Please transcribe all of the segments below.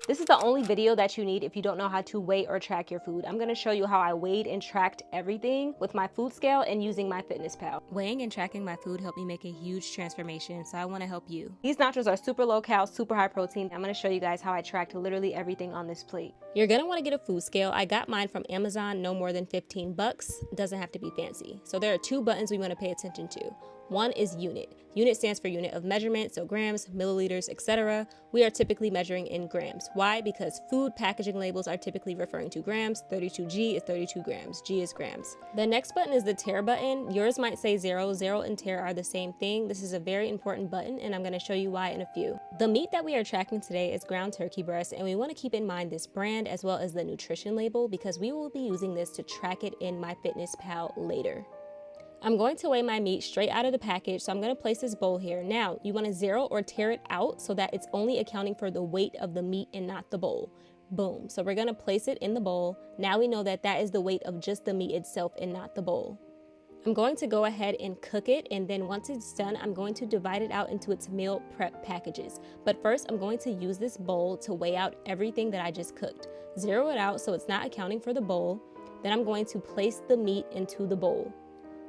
This is the only video that you need if you don't know how to weigh or track your food. I'm gonna show you how I weighed and tracked everything with my food scale and using MyFitnessPal. Weighing and tracking my food helped me make a huge transformation, so I wanna help you. These nachos are super low cal, super high protein. I'm gonna show you guys how I tracked literally everything on this plate. You're gonna wanna get a food scale. I got mine from Amazon, no more than 15 bucks. Doesn't have to be fancy. So there are two buttons we wanna pay attention to. One is unit. Unit stands for unit of measurement, so grams, milliliters, etc. We are typically measuring in grams. Why? Because food packaging labels are typically referring to grams. 32G is 32 grams. G is grams. The next button is the tare button. Yours might say 0. 0 and tare are the same thing. This is a very important button, and I'm going to show you why in a few. The meat that we are tracking today is ground turkey breast, and we want to keep in mind this brand as well as the nutrition label because we will be using this to track it in MyFitnessPal later. I'm going to weigh my meat straight out of the package, so I'm going to place this bowl here. Now, you want to zero or tare it out so that it's only accounting for the weight of the meat and not the bowl. Boom. So we're going to place it in the bowl. Now we know that that is the weight of just the meat itself and not the bowl. I'm going to go ahead and cook it, and then once it's done, I'm going to divide it out into its meal prep packages. But first, I'm going to use this bowl to weigh out everything that I just cooked. Zero it out so it's not accounting for the bowl. Then I'm going to place the meat into the bowl.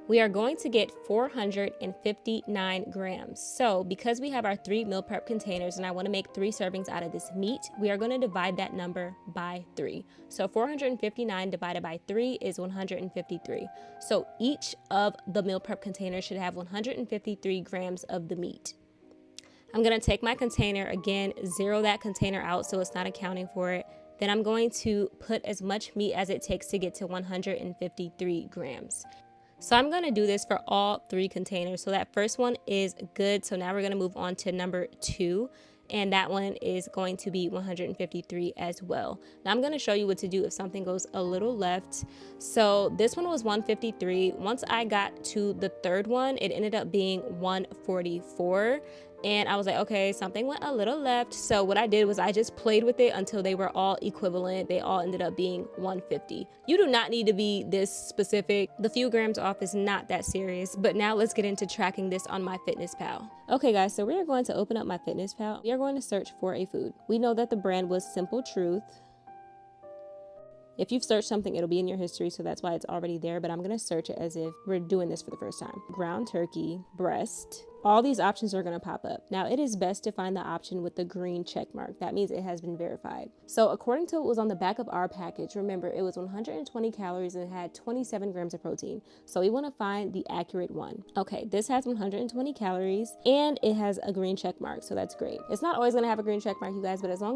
We are going to get 459 grams. So because we have our 3 meal prep containers and I want to make 3 servings out of this meat, we are going to divide that number by 3. So 459 divided by 3 is 153. So each of the meal prep containers should have 153 grams of the meat. I'm going to take my container again, zero that container out so it's not accounting for it. Then I'm going to put as much meat as it takes to get to 153 grams. So I'm going to do this for all 3 containers. So that first one is good. So now we're going to move on to number 2. And that one is going to be 153 as well. Now I'm going to show you what to do if something goes a little left. So this one was 153. Once I got to the third one, it ended up being 144. And I was like, okay, something went a little left. So what I did was I just played with it until they were all equivalent. They all ended up being 150. You do not need to be this specific. The few grams off is not that serious. But now let's get into tracking this on MyFitnessPal. Okay guys, so we are going to open up MyFitnessPal. We are going to search for a food. We know that the brand was Simple Truth. If you've searched something, it'll be in your history, so that's why it's already there, but I'm gonna search it as if we're doing this for the first time. Ground turkey, breast. All these options are gonna pop up. Now, it is best to find the option with the green check mark. That means it has been verified. So according to what was on the back of our package, remember, it was 120 calories and it had 27 grams of protein. So we wanna find the accurate one. Okay, this has 120 calories and it has a green check mark, so that's great. It's not always gonna have a green check mark, you guys, but as long